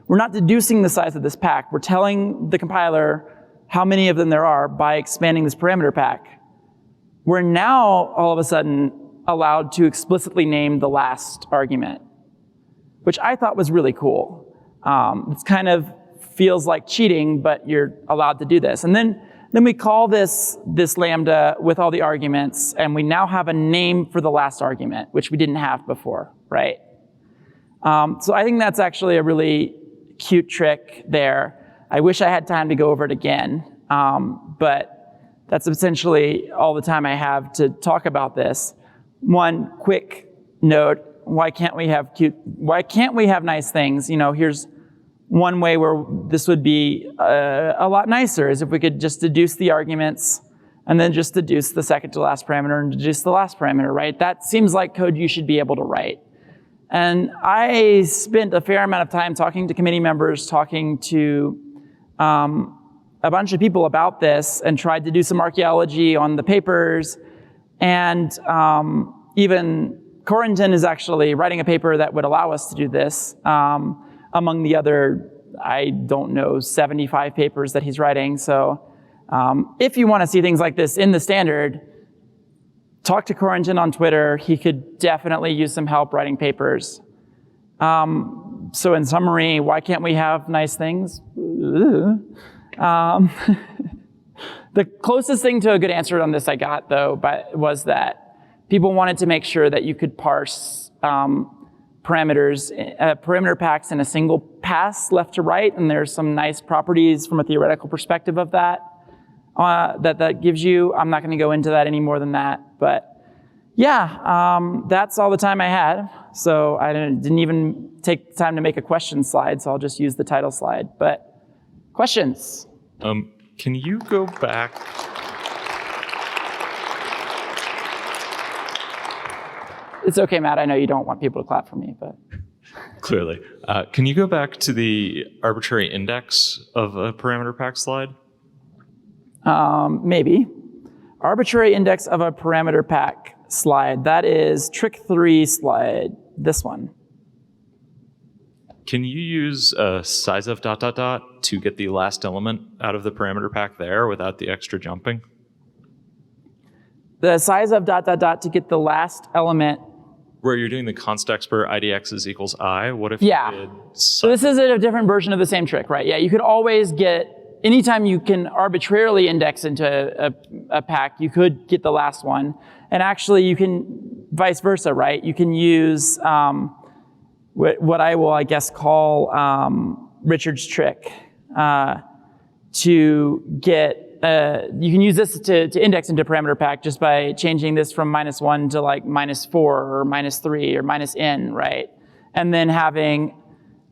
[SPEAKER 2] We're not deducing the size of this pack. We're telling the compiler how many of them there are by expanding this parameter pack. We're now, all of a sudden, allowed to explicitly name the last argument, which I thought was really cool. It kind of feels like cheating, but you're allowed to do this. And then we call this lambda with all the arguments, and we now have a name for the last argument, which we didn't have before, right? So I think that's actually a really cute trick there. I wish I had time to go over it again, but that's essentially all the time I have to talk about this. One quick note, why can't we have nice things? You know, here's one way where this would be a lot nicer is if we could just deduce the arguments and then just deduce the second to last parameter and deduce the last parameter, right? That seems like code you should be able to write. And I spent a fair amount of time talking to committee members, talking to a bunch of people about this, and tried to do some archaeology on the papers. And even Corentin is actually writing a paper that would allow us to do this. Among the other, I don't know, 75 papers that he's writing. So if you want to see things like this in the standard, talk to Corentin on Twitter. He could definitely use some help writing papers. So in summary, why can't we have nice things? The closest thing to a good answer on this I got, though, was that people wanted to make sure that you could parse parameter packs in a single pass left to right, and there's some nice properties from a theoretical perspective of that that gives you. I'm not going to go into that any more than that, but yeah, that's all the time I had. So I didn't even take the time to make a question slide, so I'll just use the title slide. But questions?
[SPEAKER 3] Can you go back?
[SPEAKER 2] It's okay, Matt. I know you don't want people to clap for me, but.
[SPEAKER 3] Clearly. Can you go back to the arbitrary index of a parameter pack slide?
[SPEAKER 2] Maybe. Arbitrary index of a parameter pack slide. That is trick 3 slide, this one.
[SPEAKER 3] Can you use size of ... to get the last element out of the parameter pack there without the extra jumping?
[SPEAKER 2] The size of ... to get the last element
[SPEAKER 3] where you're doing the const expr IDX is equals I, what if
[SPEAKER 2] Yeah.
[SPEAKER 3] you did
[SPEAKER 2] So this is a different version of the same trick, right? Yeah, you could always get, anytime you can arbitrarily index into a pack, you could get the last one. And actually you can vice versa, right? You can use what I will, I guess, call Richard's trick to get, you can use this to index into a parameter pack just by changing this from -1 to like -4 or -3 or -n, right? And then having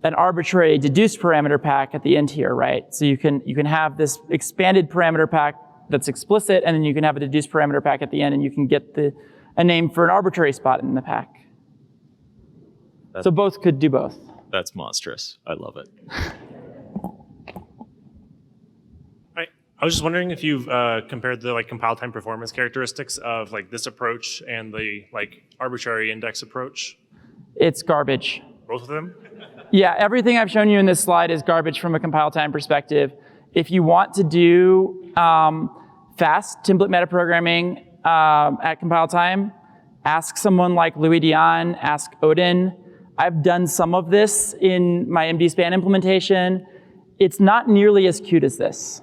[SPEAKER 2] an arbitrary deduced parameter pack at the end here, right? So you can have this expanded parameter pack that's explicit, and then you can have a deduced parameter pack at the end, and you can get a name for an arbitrary spot in the pack. So both could do both.
[SPEAKER 3] That's monstrous. I love it.
[SPEAKER 8] I was just wondering if you've compared the compile time performance characteristics of this approach and the arbitrary index approach.
[SPEAKER 2] It's garbage.
[SPEAKER 8] Both of them?
[SPEAKER 2] Yeah, everything I've shown you in this slide is garbage from a compile time perspective. If you want to do fast template metaprogramming at compile time, ask someone like Louis Dion, ask Odin. I've done some of this in my MD-span implementation. It's not nearly as cute as this.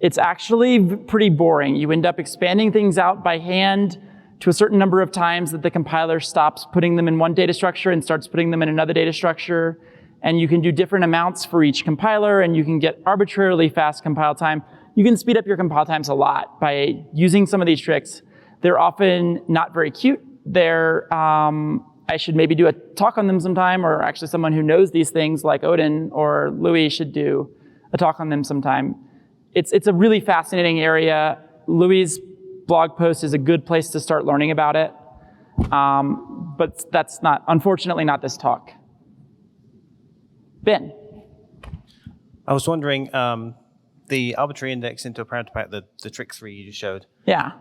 [SPEAKER 2] It's actually pretty boring. You end up expanding things out by hand to a certain number of times that the compiler stops putting them in one data structure and starts putting them in another data structure. And you can do different amounts for each compiler, and you can get arbitrarily fast compile time. You can speed up your compile times a lot by using some of these tricks. They're often not very cute. I should maybe do a talk on them sometime, or actually someone who knows these things like Odin or Louis should do a talk on them sometime. It's a really fascinating area. Louis' blog post is a good place to start learning about it. But that's unfortunately not this talk. Ben.
[SPEAKER 9] I was wondering, the arbitrary index into a parameter pack, the trick 3 you just showed.
[SPEAKER 2] Yeah.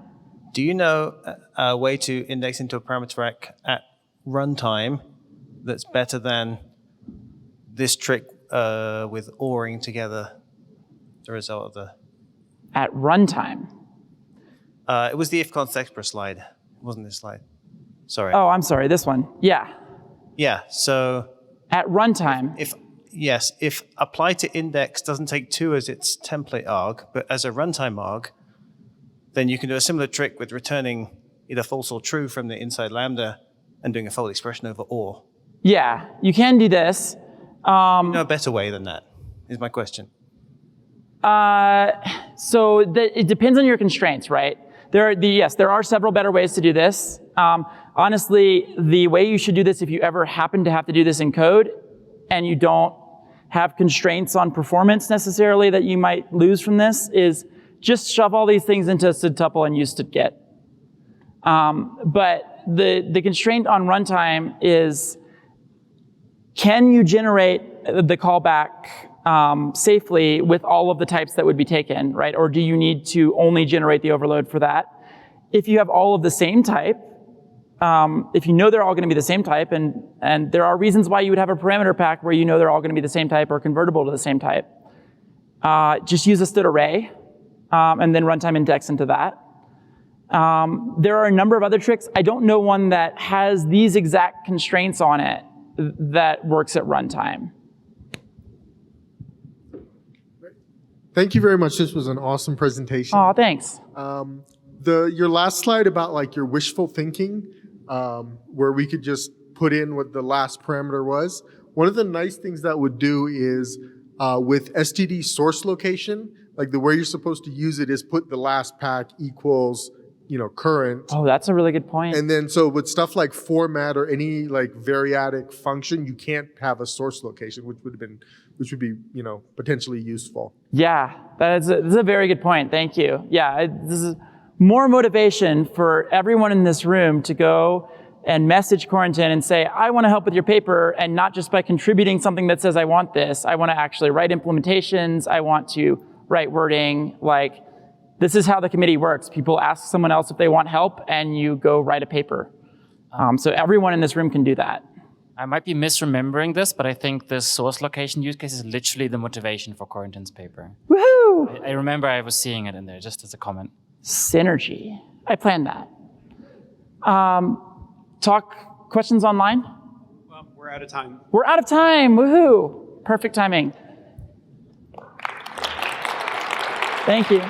[SPEAKER 9] Do you know a way to index into a parameter pack at runtime that's better than this trick with ORing together, the result of the...
[SPEAKER 2] At runtime?
[SPEAKER 9] It was the if const expr slide. It wasn't this slide. Sorry.
[SPEAKER 2] Oh, I'm sorry, this one. Yeah.
[SPEAKER 9] Yeah, so...
[SPEAKER 2] At runtime.
[SPEAKER 9] If apply to index doesn't take 2 as its template arg, but as a runtime arg, then you can do a similar trick with returning either false or true from the inside lambda and doing a fold expression over OR.
[SPEAKER 2] Yeah, you can do this.
[SPEAKER 9] You know a better way than that, is my question.
[SPEAKER 2] So it depends on your constraints, right? There are several better ways to do this. Honestly, the way you should do this if you ever happen to have to do this in code and you don't have constraints on performance necessarily that you might lose from this is just shove all these things into a std tuple and use std_get. But the constraint on runtime is, can you generate the callback safely with all of the types that would be taken, right? Or do you need to only generate the overload for that? If you have all of the same type, if you know they're all going to be the same type, and there are reasons why you would have a parameter pack where you know they're all going to be the same type or convertible to the same type, just use a std array and then runtime index into that. There are a number of other tricks. I don't know one that has these exact constraints on it that works at runtime.
[SPEAKER 10] Thank you very much. This was an awesome presentation.
[SPEAKER 2] Oh, thanks.
[SPEAKER 10] Your last slide about your wishful thinking, where we could just put in what the last parameter was. One of the nice things that would do is with std source location, the way you're supposed to use it is put the last pack equals current.
[SPEAKER 2] Oh, that's a really good point.
[SPEAKER 10] And then so with stuff like format or any variadic function, you can't have a source location, which would be potentially useful.
[SPEAKER 2] Yeah, this is a very good point. Thank you. Yeah, this is more motivation for everyone in this room to go and message Corentin and say, I want to help with your paper, and not just by contributing something that says I want this. I want to actually write implementations. I want to write wording. This is how the committee works. People ask someone else if they want help, and you go write a paper. So everyone in this room can do that.
[SPEAKER 11] I might be misremembering this, but I think this source location use case is literally the motivation for Corentin's paper.
[SPEAKER 2] Woohoo!
[SPEAKER 11] I remember I was seeing it in there, just as a comment. Synergy.
[SPEAKER 2] I planned that. Talk Questions online?
[SPEAKER 6] Well, we're out of time.
[SPEAKER 2] We're out of time. Woohoo! Perfect timing. Thank you.